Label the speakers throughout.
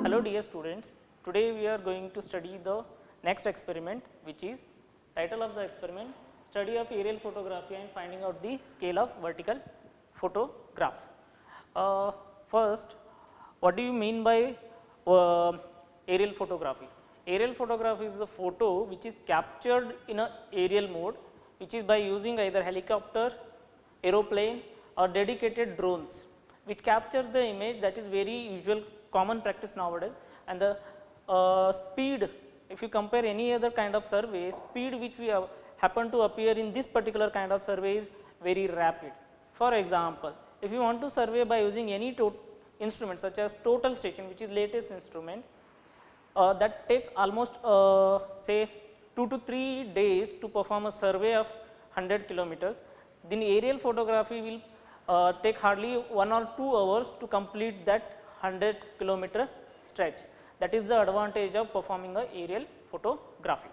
Speaker 1: Hello dear students, today we are going to study the next experiment, which is title of the experiment study of aerial photography and finding out the scale of vertical photograph. First, what do you mean by aerial photography? Aerial photography is a photo which is captured in a aerial mode, which is by using either helicopter, aeroplane or dedicated drones, which captures the image. That is very usual common practice nowadays. And the speed, if you compare any other kind of survey, speed which we have happen to appear in this particular kind of survey is very rapid. For example, if you want to survey by using any instrument such as total station, which is latest instrument, that takes almost say 2 to 3 days to perform a survey of 100 kilometers. Then aerial photography will take hardly 1 or 2 hours to complete that 100 kilometer stretch. That is the advantage of performing a aerial photography.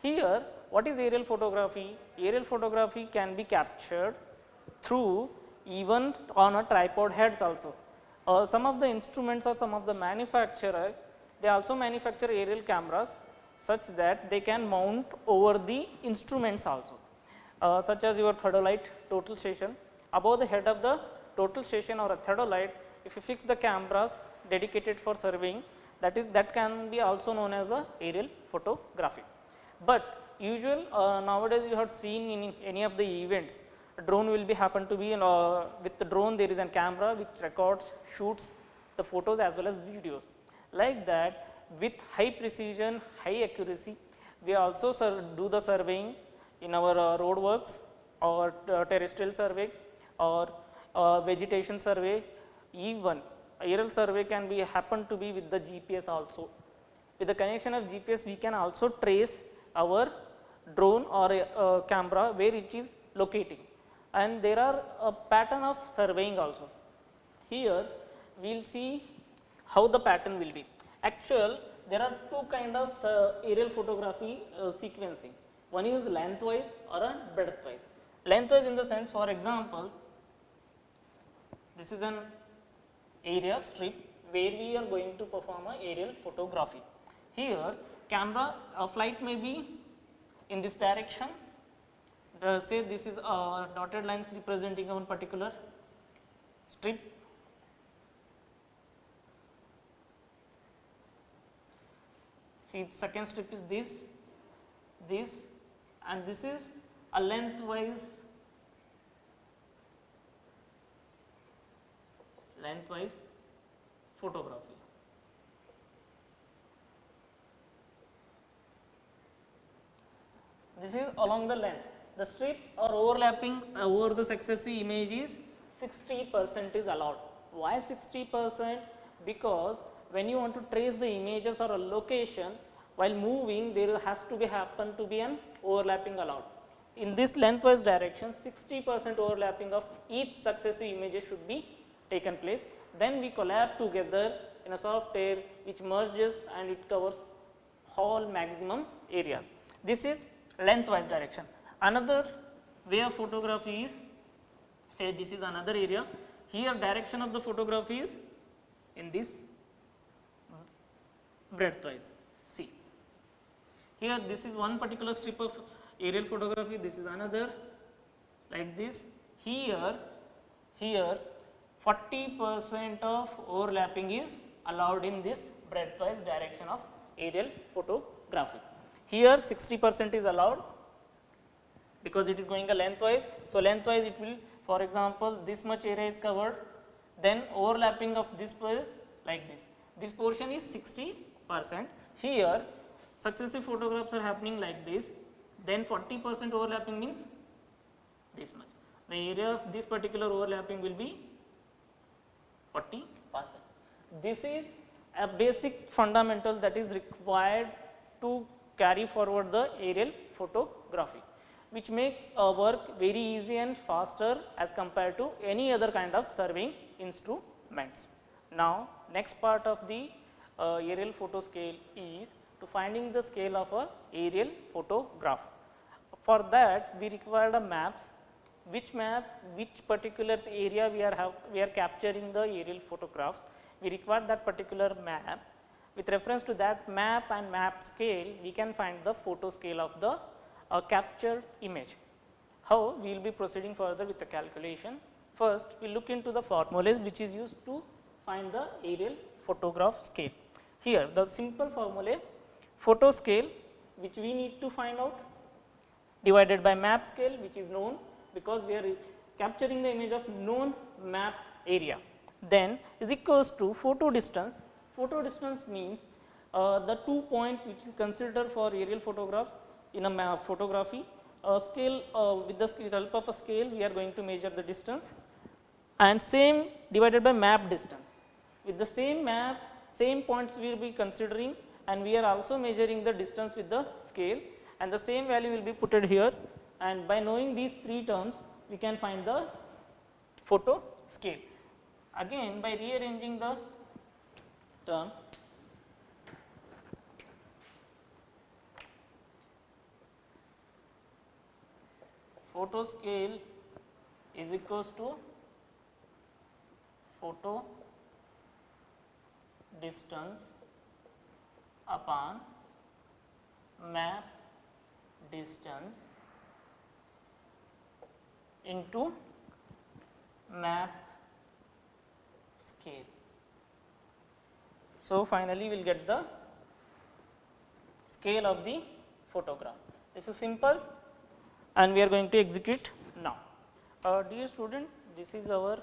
Speaker 1: Here, what is aerial photography? Aerial photography can be captured through even on a tripod heads also. Some of the instruments or some of the manufacturer, they also manufacture aerial cameras such that they can mount over the instruments also, such as your theodolite total station. Above the head of the total station or a theodolite, if you fix the cameras dedicated for surveying, that can be also known as a aerial photography. But usual nowadays you have seen in any of the events, a drone will be happen to be with the drone there is a camera which records, shoots the photos as well as videos. Like that, with high precision, high accuracy, we also do the surveying in our road works or terrestrial survey or vegetation survey. Even aerial survey can be happen to be with the GPS also. With the connection of GPS, we can also trace our drone or a camera where it is locating, and there are a pattern of surveying also. Here we will see how the pattern will be. Actual, there are two kind of aerial photography sequencing. One is lengthwise or a breadthwise. Lengthwise in the sense, for example, this is an area strip where we are going to perform a aerial photography. Here camera flight may be in this direction. Say this is dotted lines representing one particular strip. See, the second strip is this, and this is a lengthwise photography. This is along the length. The strip or overlapping over the successive image is 60% is allowed. Why 60%? Because when you want to trace the images or a location while moving, there has to be happen to be an overlapping allowed. In this lengthwise direction, 60% overlapping of each successive images should be taken place. Then we collab together in a software which merges and it covers all maximum areas. This is lengthwise direction. Another way of photography is, say this is another area. Here direction of the photography is in this breadthwise. See, here this is one particular strip of aerial photography, this is another, like this. Here 40% of overlapping is allowed in this breadthwise direction of aerial photography. Here 60% is allowed because it is going a lengthwise. So lengthwise it will, for example, this much area is covered, then overlapping of this is like this. This portion is 60%. Here successive photographs are happening like this, then 40% overlapping means this much. The area of this particular overlapping will be 40%. This is a basic fundamental that is required to carry forward the aerial photography, which makes our work very easy and faster as compared to any other kind of surveying instruments. Now, next part of the aerial photo scale is to finding the scale of a aerial photograph. For that, we require a maps. Which particular area we are capturing the aerial photographs. We require that particular map, with reference to that map and map scale, we can find the photo scale of the captured image. How we will be proceeding further with the calculation. First, we look into the formulas which is used to find the aerial photograph scale. Here the simple formula, photo scale which we need to find out, divided by map scale which is known because we are capturing the image of known map area, then is equals to photo distance. Photo distance means the 2 points which is considered for aerial photograph in a map photography. Scale with the help of a scale we are going to measure the distance, and same divided by map distance. With the same map, same points we will be considering, and we are also measuring the distance with the scale, and the same value will be put here, and by knowing these 3 terms we can find the photo scale. Again, by rearranging the term, photo scale is equals to photo distance upon map distance into map scale. So, finally, we will get the scale of the photograph. This is simple and we are going to execute now. Dear student, this is our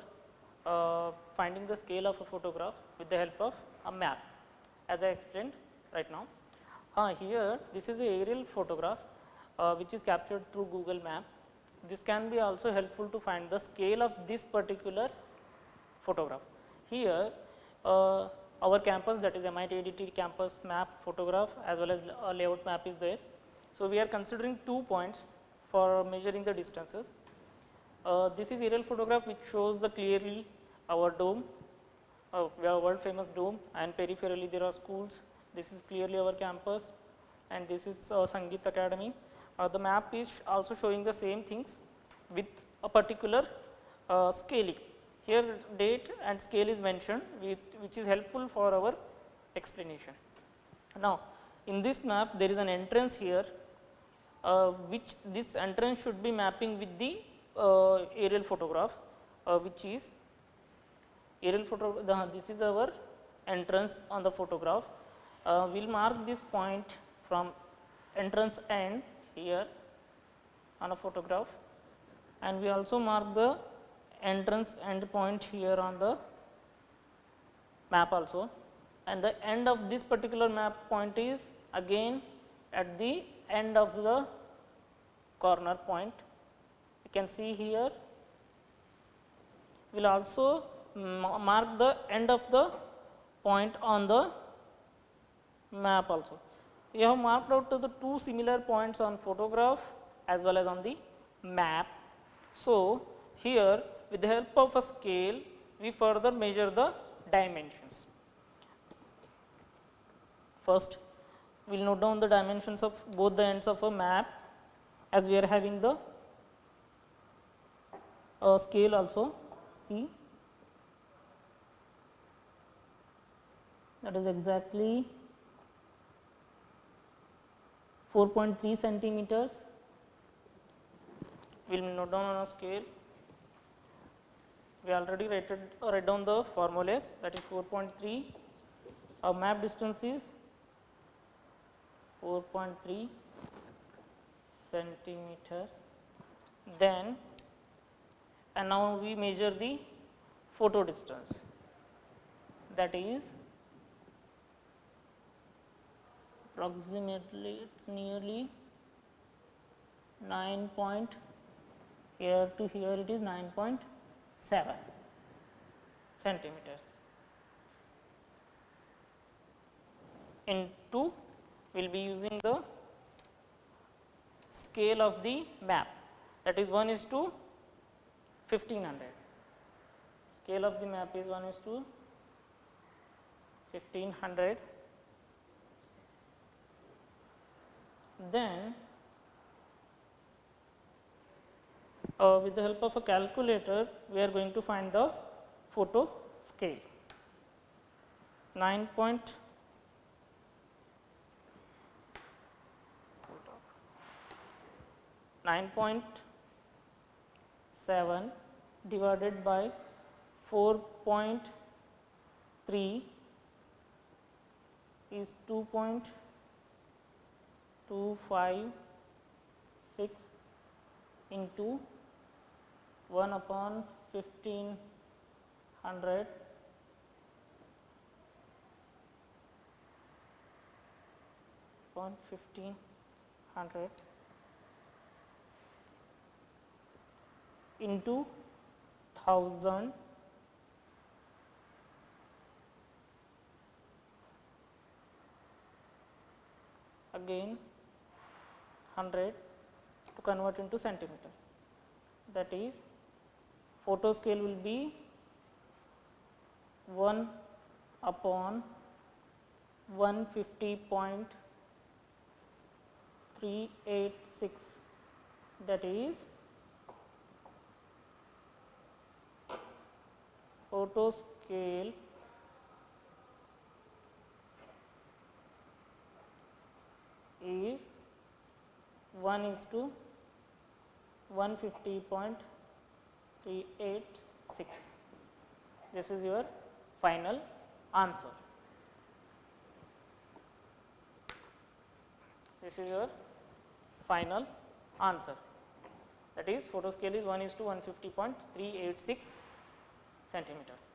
Speaker 1: finding the scale of a photograph with the help of a map, as I explained right now. Here this is a aerial photograph which is captured through Google Map. This can be also helpful to find the scale of this particular photograph. Here our campus, that is MIT ADT campus map photograph as well as a layout map is there. So, we are considering 2 points for measuring the distances. This is aerial photograph which shows the clearly our dome, we have world famous dome, and peripherally there are schools. This is clearly our campus, and this is Sangeet Academy. The map is also showing the same things with a particular scaling. Here date and scale is mentioned, which is helpful for our explanation. Now, in this map there is an entrance here, which this entrance should be mapping with the aerial photograph, which is aerial photograph. This is our entrance on the photograph. We will mark this point from entrance end here on a photograph, and we also mark the entrance end point here on the map also, and the end of this particular map point is again at the end of the corner point. You can see here. We will also mark the end of the point on the map also. We have marked out the 2 similar points on photograph as well as on the map. So, here with the help of a scale we further measure the dimensions. First, we will note down the dimensions of both the ends of a map, as we are having the scale also. See, that is exactly 4.3 centimeters. We will note down on a scale. We already write down the formulas, that is 4.3. Our map distance is 4.3 centimeters. Then, and now we measure the photo distance, that is approximately it's nearly 9 point, here to here it is 9.7 centimeters. Into we will be using the scale of the map, that is 1:1500. Scale of the map is 1:1500. Then with the help of a calculator we are going to find the photo scale. 9.7 9.7 divided by 4.3 is 2.256 into 1 upon 1500 upon 1500 into 1000 again 100 to convert into centimeters. That is, photo scale will be 1 upon 150.386, that is photo scale is 1:150.386. This is your final answer. This is your final answer. That is, photo scale is 1:150.386 centimeters.